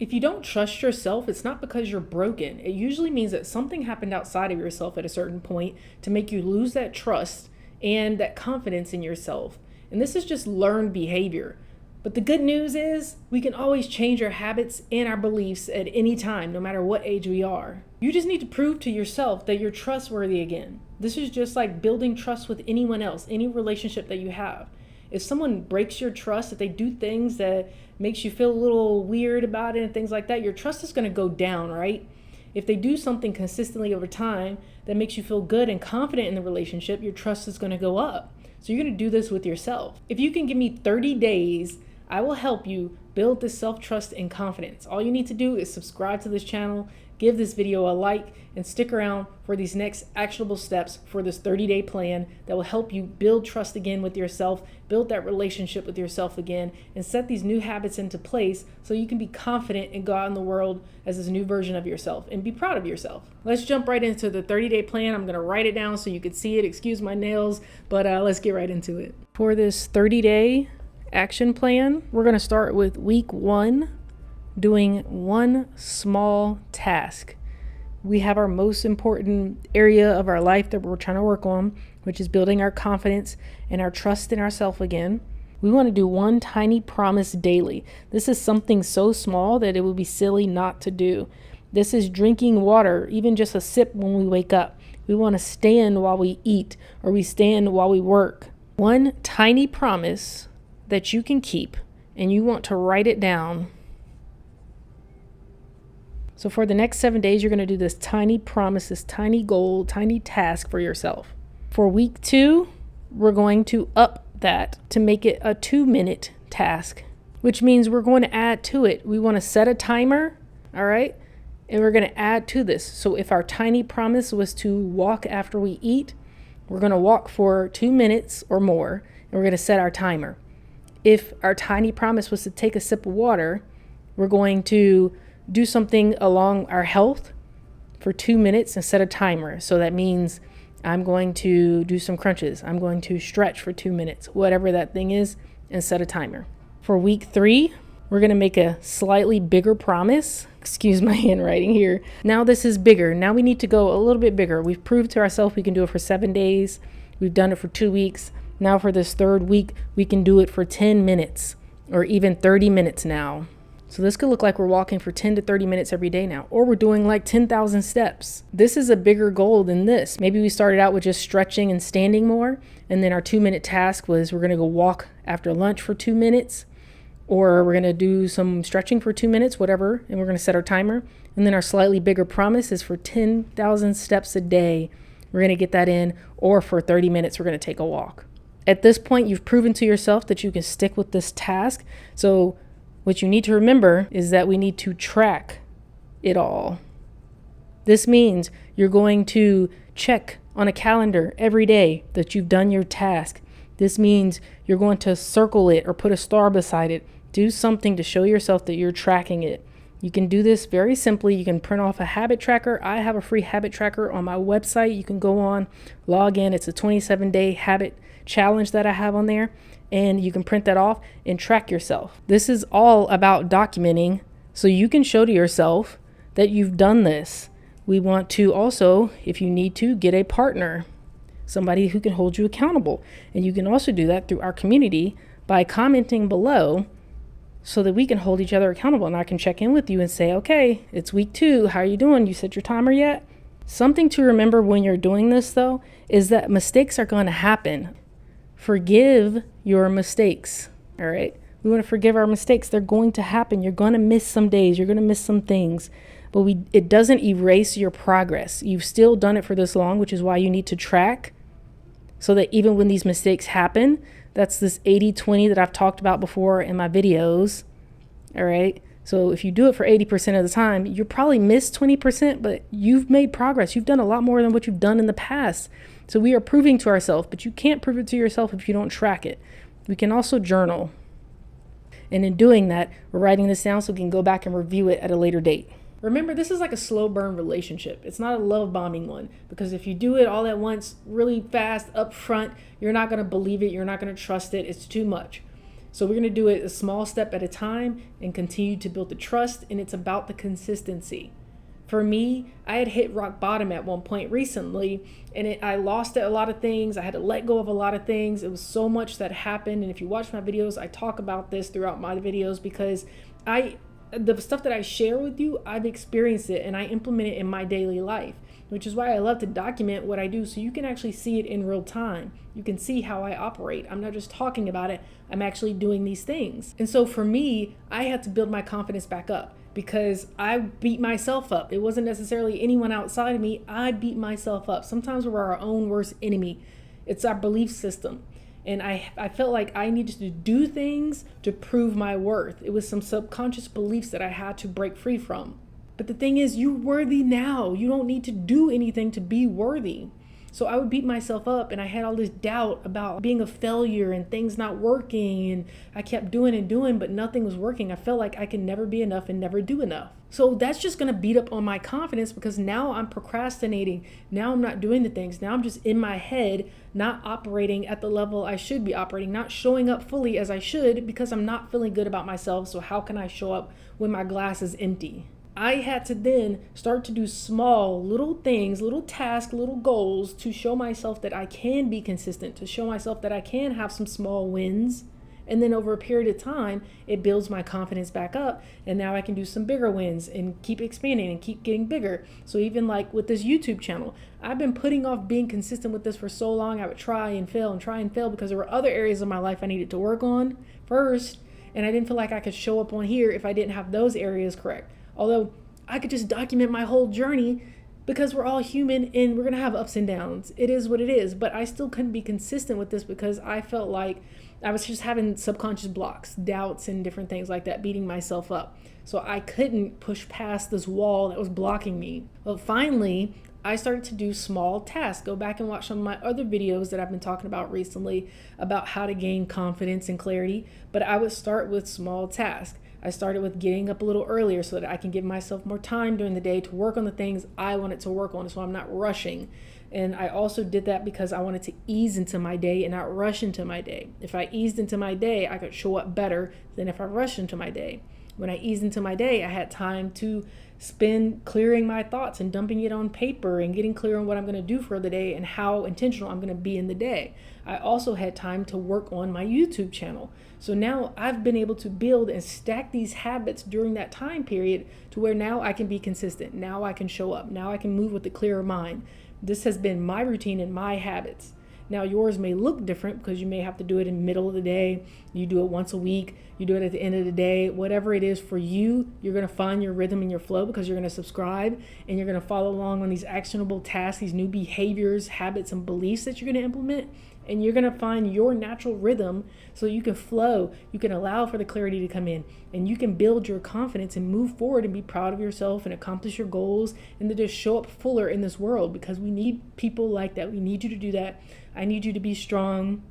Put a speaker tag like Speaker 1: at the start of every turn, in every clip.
Speaker 1: If you don't trust yourself, it's not because you're broken. It usually means that something happened outside of yourself at a certain point to make you lose that trust and that confidence in yourself. And this is just learned behavior. But the good news is we can always change our habits and our beliefs at any time, no matter what age we are. You just need to prove to yourself that you're trustworthy again. This is just like building trust with anyone else, any relationship that you have. If someone breaks your trust, if they do things that makes you feel a little weird about it and things like that, your trust is going to go down, right? If they do something consistently over time that makes you feel good and confident in the relationship, your trust is going to go up. So you're going to do this with yourself. If you can give me 30 days, I will help you build this self-trust and confidence. All you need to do is subscribe to this channel, give this video a like, and stick around for these next actionable steps for this 30-day plan that will help you build trust again with yourself, build that relationship with yourself again, and set these new habits into place so you can be confident and go out in the world as this new version of yourself and be proud of yourself. Let's jump right into the 30-day plan. I'm going to write it down so you can see it. Excuse my nails, but let's get right into it. For this 30-day action plan, we're going to start with week 1, doing one small task. We have our most important area of our life that we're trying to work on, which is building our confidence and our trust in ourselves again. We want to do one tiny promise daily. This is something so small that it would be silly not to do. This is drinking water, even just a sip when we wake up. We want to stand while we eat, or we stand while we work. One tiny promise that you can keep, and you want to write it down. So for the next 7 days, you're going to do this tiny promise, this tiny goal, tiny task for yourself. For week 2, we're going to up that to make it a 2-minute task, which means we're going to add to it. We want to set a timer, all right? And we're going to add to this. So if our tiny promise was to walk after we eat, we're going to walk for 2 minutes or more, and we're going to set our timer. If our tiny promise was to take a sip of water, we're going to do something along our health for 2 minutes and set a timer. So that means I'm going to do some crunches. I'm going to stretch for 2 minutes, whatever that thing is, and set a timer. For week 3, we're going to make a slightly bigger promise. Excuse my handwriting here. Now this is bigger. Now we need to go a little bit bigger. We've proved to ourselves we can do it for 7 days. We've done it for 2 weeks. Now for this 3rd week, we can do it for 10 minutes or even 30 minutes now. So this could look like we're walking for 10 to 30 minutes every day now, or we're doing like 10,000 steps. This is a bigger goal than this. Maybe we started out with just stretching and standing more, and then our 2-minute task was we're going to go walk after lunch for 2 minutes, or we're going to do some stretching for 2 minutes, whatever, and we're going to set our timer. And then our slightly bigger promise is for 10,000 steps a day. We're going to get that in, or for 30 minutes, we're going to take a walk. At this point, you've proven to yourself that you can stick with this task. So what you need to remember is that we need to track it all. This means you're going to check on a calendar every day that you've done your task. This means you're going to circle it or put a star beside it. Do something to show yourself that you're tracking it. You can do this very simply. You can print off a habit tracker. I have a free habit tracker on my website. You can go on, log in. It's a 27-day habit challenge that I have on there. And you can print that off and track yourself. This is all about documenting so you can show to yourself that you've done this. We want to also, if you need to, get a partner, somebody who can hold you accountable. And you can also do that through our community by commenting below so that we can hold each other accountable. And I can check in with you and say, okay, it's week 2. How are you doing? You set your timer yet? Something to remember when you're doing this, though, is that mistakes are going to happen. Forgive your mistakes, all right? We want to forgive our mistakes. They're going to happen. You're going to miss some days. You're going to miss some things. But it doesn't erase your progress. You've still done it for this long, which is why you need to track so that even when these mistakes happen, that's this 80-20 that I've talked about before in my videos, all right? So if you do it for 80% of the time, you'll probably miss 20%, but you've made progress. You've done a lot more than what you've done in the past. So we are proving to ourselves, but you can't prove it to yourself if you don't track it. We can also journal. And in doing that, we're writing this down so we can go back and review it at a later date. Remember, this is like a slow burn relationship. It's not a love bombing one, because if you do it all at once, really fast, up front, you're not going to believe it. You're not going to trust it. It's too much. So we're going to do it a small step at a time and continue to build the trust. And it's about the consistency. For me, I had hit rock bottom at one point recently, and I lost a lot of things. I had to let go of a lot of things. It was so much that happened. And if you watch my videos, I talk about this throughout my videos because the stuff that I share with you, I've experienced it and I implement it in my daily life, which is why I love to document what I do so you can actually see it in real time. You can see how I operate. I'm not just talking about it, I'm actually doing these things. And so for me, I had to build my confidence back up because I beat myself up. It wasn't necessarily anyone outside of me. I beat myself up. Sometimes we're our own worst enemy. It's our belief system. And I felt like I needed to do things to prove my worth. It was some subconscious beliefs that I had to break free from. But the thing is, you're worthy now. You don't need to do anything to be worthy. So I would beat myself up and I had all this doubt about being a failure and things not working. And I kept doing and doing, but nothing was working. I felt like I could never be enough and never do enough. So that's just going to beat up on my confidence because now I'm procrastinating. Now I'm not doing the things. Now I'm just in my head, not operating at the level I should be operating, not showing up fully as I should because I'm not feeling good about myself. So how can I show up when my glass is empty? I had to then start to do small little things, little tasks, little goals to show myself that I can be consistent, to show myself that I can have some small wins. And then over a period of time, it builds my confidence back up. And now I can do some bigger wins and keep expanding and keep getting bigger. So even like with this YouTube channel, I've been putting off being consistent with this for so long. I would try and fail because there were other areas of my life I needed to work on first. And I didn't feel like I could show up on here if I didn't have those areas correct. Although I could just document my whole journey because we're all human and we're going to have ups and downs. It is what it is. But I still couldn't be consistent with this because I felt like I was just having subconscious blocks, doubts, and different things like that, beating myself up. So I couldn't push past this wall that was blocking me. But finally, I started to do small tasks. Go back and watch some of my other videos that I've been talking about recently about how to gain confidence and clarity. But I would start with small tasks. I started with getting up a little earlier so that I can give myself more time during the day to work on the things I wanted to work on, so I'm not rushing. And I also did that because I wanted to ease into my day and not rush into my day. If I eased into my day, I could show up better than if I rushed into my day. When I eased into my day, I had time to spend clearing my thoughts and dumping it on paper and getting clear on what I'm going to do for the day and how intentional I'm going to be in the day. I also had time to work on my YouTube channel. So now I've been able to build and stack these habits during that time period to where now I can be consistent. Now I can show up. Now I can move with a clearer mind. This has been my routine and my habits. Now yours may look different because you may have to do it in the middle of the day. You do it once a week. You do it at the end of the day. Whatever it is for you, you're going to find your rhythm and your flow because you're going to subscribe and you're going to follow along on these actionable tasks, these new behaviors, habits, and beliefs that you're going to implement. And you're going to find your natural rhythm so you can flow. You can allow for the clarity to come in and you can build your confidence and move forward and be proud of yourself and accomplish your goals and to just show up fuller in this world because we need people like that. We need you to do that. I need you to be strong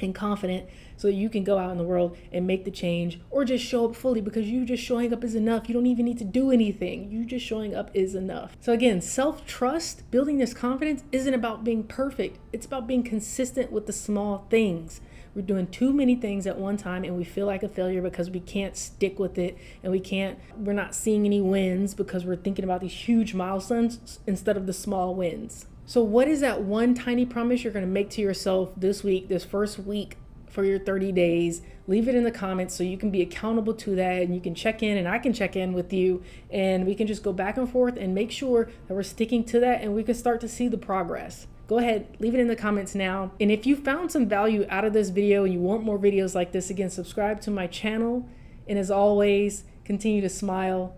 Speaker 1: and confident so that you can go out in the world and make the change or just show up fully because you just showing up is enough. You don't even need to do anything. You just showing up is enough. So again, self-trust, building this confidence isn't about being perfect. It's about being consistent with the small things. We're doing too many things at one time and we feel like a failure because we can't stick with it and we're not seeing any wins because we're thinking about these huge milestones instead of the small wins. So what is that one tiny promise you're going to make to yourself this week, this first week for your 30 days? Leave it in the comments so you can be accountable to that and you can check in and I can check in with you and we can just go back and forth and make sure that we're sticking to that and we can start to see the progress. Go ahead, leave it in the comments now. And if you found some value out of this video and you want more videos like this, again, subscribe to my channel. And as always, continue to smile,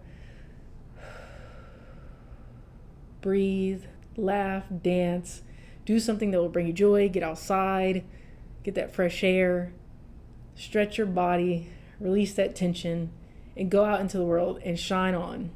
Speaker 1: breathe, laugh, dance, do something that will bring you joy, get outside, get that fresh air, stretch your body, release that tension, and go out into the world and shine on.